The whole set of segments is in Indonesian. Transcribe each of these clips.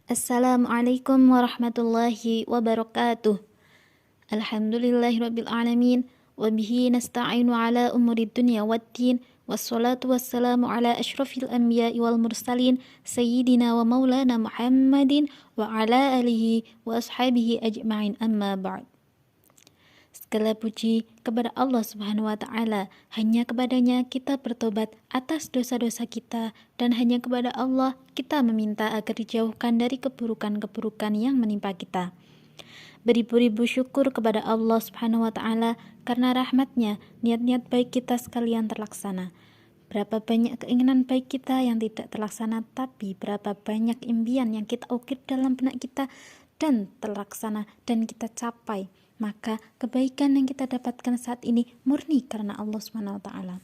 Assalamualaikum warahmatullahi wabarakatuh. Alhamdulillahirabbil alamin wa bihi nasta'inu ala umuri dunya waddin wassalatu wassalamu ala asyrafil anbiya'i wal mursalin sayyidina wa maulana Muhammadin wa ala alihi wa ashabihi ajma'in, amma ba'd. Segala puji kepada Allah Subhanahu wa Ta'ala. Hanya kepadanya kita bertobat atas dosa-dosa kita, dan hanya kepada Allah kita meminta agar dijauhkan dari keburukan-keburukan yang menimpa kita. Beribu-ribu syukur kepada Allah Subhanahu wa Ta'ala karena rahmatnya niat-niat baik kita sekalian terlaksana. Berapa banyak keinginan baik kita yang tidak terlaksana, tapi berapa banyak impian yang kita ukir dalam benak kita dan terlaksana dan kita capai. Maka kebaikan yang kita dapatkan saat ini murni karena Allah Subhanahu wa Ta'ala.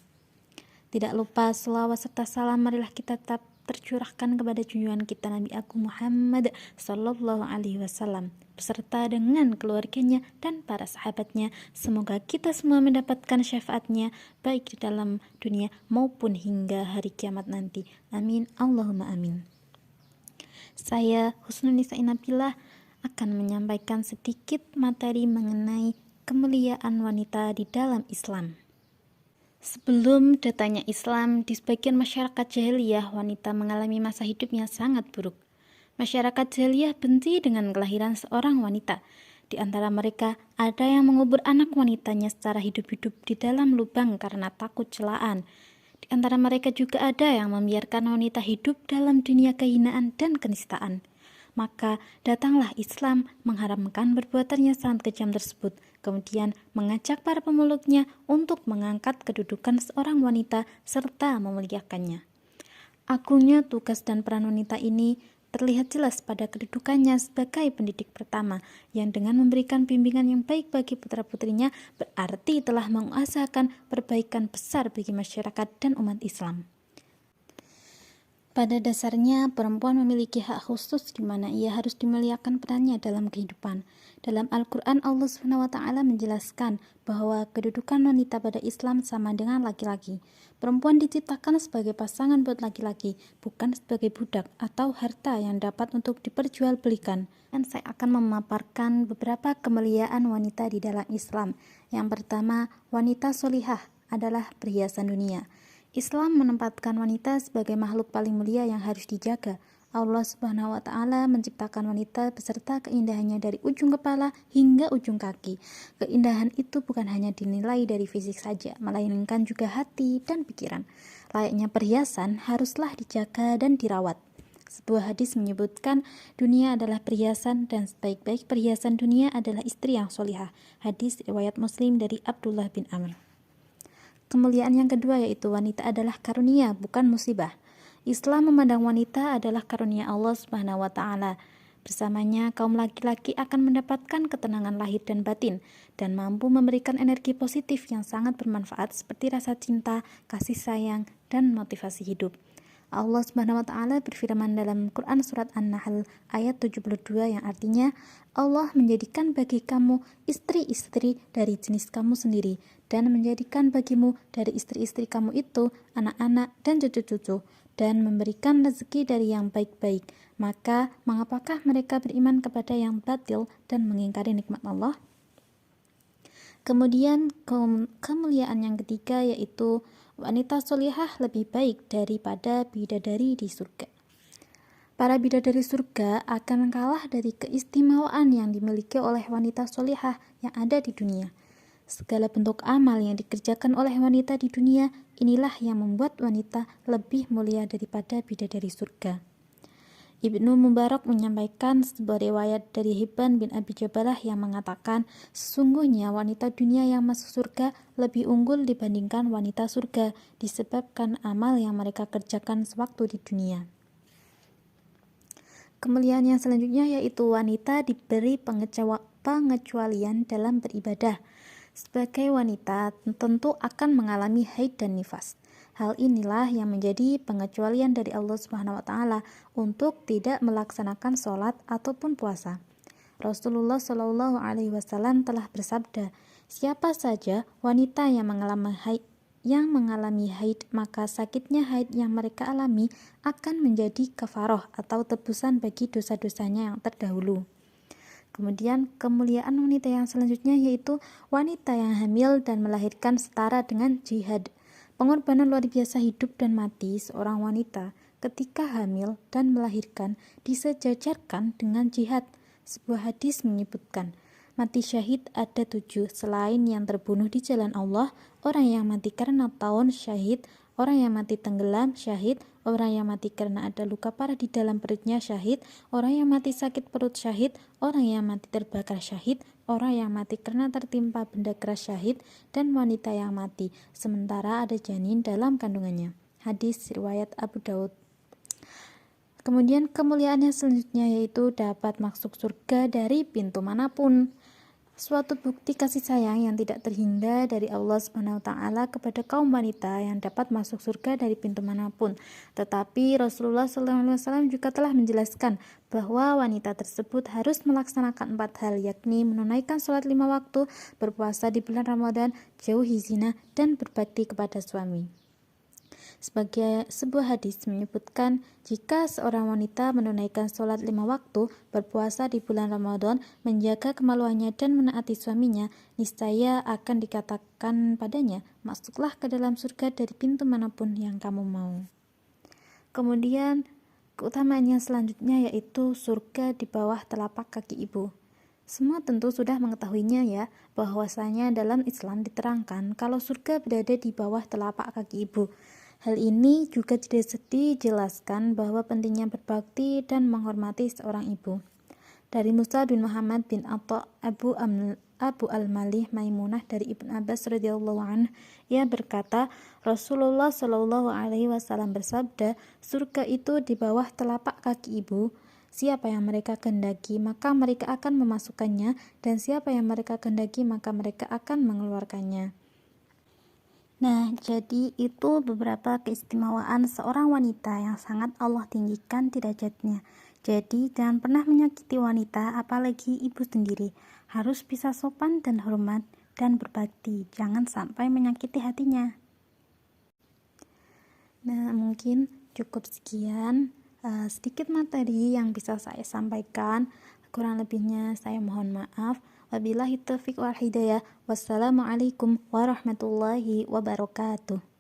Tidak lupa selawat serta salam marilah kita tetap tercurahkan kepada junjungan kita Nabi Agung Muhammad sallallahu alaihi wasallam beserta dengan keluarganya dan para sahabatnya. Semoga kita semua mendapatkan syafaatnya baik di dalam dunia maupun hingga hari kiamat nanti. Amin, Allahumma amin. Saya Husnul Nisa Inabillah akan menyampaikan sedikit materi mengenai kemuliaan wanita di dalam Islam. Sebelum datanya Islam, di sebagian masyarakat jahiliyah, wanita mengalami masa hidup yang sangat buruk. Masyarakat jahiliyah benci dengan kelahiran seorang wanita. Di antara mereka, ada yang mengubur anak wanitanya secara hidup-hidup di dalam lubang karena takut celaan. Di antara mereka juga ada yang membiarkan wanita hidup dalam dunia kehinaan dan kenistaan. Maka datanglah Islam mengharamkan perbuatannya sangat kejam tersebut, kemudian mengajak para pemeluknya untuk mengangkat kedudukan seorang wanita serta memuliakannya. Agungnya tugas dan peran wanita ini terlihat jelas pada kedudukannya sebagai pendidik pertama, yang dengan memberikan bimbingan yang baik bagi putra-putrinya berarti telah mengusahakan perbaikan besar bagi masyarakat dan umat Islam. Pada dasarnya, perempuan memiliki hak khusus di mana ia harus dimuliakan perannya dalam kehidupan. Dalam Al-Quran, Allah SWT menjelaskan bahwa kedudukan wanita pada Islam sama dengan laki-laki. Perempuan diciptakan sebagai pasangan buat laki-laki, bukan sebagai budak atau harta yang dapat untuk diperjualbelikan. Dan saya akan memaparkan beberapa kemuliaan wanita di dalam Islam. Yang pertama, wanita solihah adalah perhiasan dunia. Islam menempatkan wanita sebagai makhluk paling mulia yang harus dijaga. Allah Subhanahu wa Ta'ala menciptakan wanita beserta keindahannya dari ujung kepala hingga ujung kaki. Keindahan itu bukan hanya dinilai dari fisik saja, melainkan juga hati dan pikiran. Layaknya perhiasan haruslah dijaga dan dirawat. Sebuah hadis menyebutkan dunia adalah perhiasan dan sebaik-baik perhiasan dunia adalah istri yang solihah. Hadis riwayat Muslim dari Abdullah bin Amr. Kemuliaan yang kedua yaitu wanita adalah karunia, bukan musibah. Islam memandang wanita adalah karunia Allah Subhanahu wa Ta'ala. Bersamanya kaum laki-laki akan mendapatkan ketenangan lahir dan batin dan mampu memberikan energi positif yang sangat bermanfaat seperti rasa cinta, kasih sayang, dan motivasi hidup. Allah Subhanahu wa Ta'ala berfirman dalam Quran surat An-Nahl ayat 72 yang artinya, Allah menjadikan bagi kamu istri-istri dari jenis kamu sendiri dan menjadikan bagimu dari istri-istri kamu itu anak-anak dan cucu-cucu dan memberikan rezeki dari yang baik-baik. Maka mengapakah mereka beriman kepada yang batil dan mengingkari nikmat Allah? Kemudian kemuliaan yang ketiga yaitu wanita solihah lebih baik daripada bidadari di surga. Para bidadari surga akan kalah dari keistimewaan yang dimiliki oleh wanita solihah yang ada di dunia. Segala bentuk amal yang dikerjakan oleh wanita di dunia, inilah yang membuat wanita lebih mulia daripada bidadari surga. Ibnu Mubarak menyampaikan sebuah riwayat dari Hibban bin Abi Jabalah yang mengatakan, sesungguhnya wanita dunia yang masuk surga lebih unggul dibandingkan wanita surga disebabkan amal yang mereka kerjakan sewaktu di dunia. Kemuliaan yang selanjutnya yaitu wanita diberi pengecualian dalam beribadah. Sebagai wanita tentu akan mengalami haid dan nifas. Hal inilah yang menjadi pengecualian dari Allah Subhanahu wa Ta'ala untuk tidak melaksanakan sholat ataupun puasa. Rasulullah Shallallahu Alaihi Wasallam telah bersabda, siapa saja wanita yang mengalami haid yang mengalami haid, maka sakitnya haid yang mereka alami akan menjadi kafaroh atau tebusan bagi dosa-dosanya yang terdahulu. Kemudian kemuliaan wanita yang selanjutnya yaitu wanita yang hamil dan melahirkan setara dengan jihad. Pengorbanan luar biasa hidup dan mati seorang wanita ketika hamil dan melahirkan disejajarkan dengan jihad. Sebuah hadis menyebutkan, mati syahid ada 7, selain yang terbunuh di jalan Allah, orang yang mati karena taun syahid, orang yang mati tenggelam syahid, orang yang mati karena ada luka parah di dalam perutnya syahid, orang yang mati sakit perut syahid, orang yang mati terbakar syahid, orang yang mati karena tertimpa benda keras syahid, dan wanita yang mati sementara ada janin dalam kandungannya. Hadis riwayat Abu Daud. Kemudian kemuliaan yang selanjutnya yaitu dapat masuk surga dari pintu manapun. Suatu bukti kasih sayang yang tidak terhingga dari Allah Subhanahu wa taala kepada kaum wanita yang dapat masuk surga dari pintu manapun. Tetapi Rasulullah SAW juga telah menjelaskan bahwa wanita tersebut harus melaksanakan 4 hal, yakni menunaikan sholat 5 waktu, berpuasa di bulan Ramadan, jauhi zina, dan berbakti kepada suami. Sebagai sebuah hadis menyebutkan, jika seorang wanita menunaikan sholat 5 waktu, berpuasa di bulan Ramadan, menjaga kemaluannya dan menaati suaminya, niscaya akan dikatakan padanya, masuklah ke dalam surga dari pintu manapun yang kamu mau. Kemudian keutamaan yang selanjutnya yaitu surga di bawah telapak kaki ibu. Semua tentu sudah mengetahuinya ya, bahwasanya dalam Islam diterangkan kalau surga berada di bawah telapak kaki ibu. Hal ini juga dijelaskan bahwa pentingnya berbakti dan menghormati seorang ibu. Dari Musa bin Muhammad bin Atha Abu al-Malih Maimunah dari Ibn Abbas radhiyallahu anhu, ia berkata, Rasulullah shallallahu alaihi wasallam bersabda, surga itu di bawah telapak kaki ibu. Siapa yang mereka kehendaki, maka mereka akan memasukkannya, dan siapa yang mereka kehendaki, maka mereka akan mengeluarkannya. Nah, jadi itu beberapa keistimewaan seorang wanita yang sangat Allah tinggikan derajatnya. Jadi, jangan pernah menyakiti wanita, apalagi ibu sendiri. Harus bisa sopan dan hormat dan berbakti. Jangan sampai menyakiti hatinya. Nah, mungkin cukup sekian sedikit materi yang bisa saya sampaikan. Kurang lebihnya saya mohon maaf. Wabillahi taufiq wal hidayah. Wassalamualaikum warahmatullahi wabarakatuh.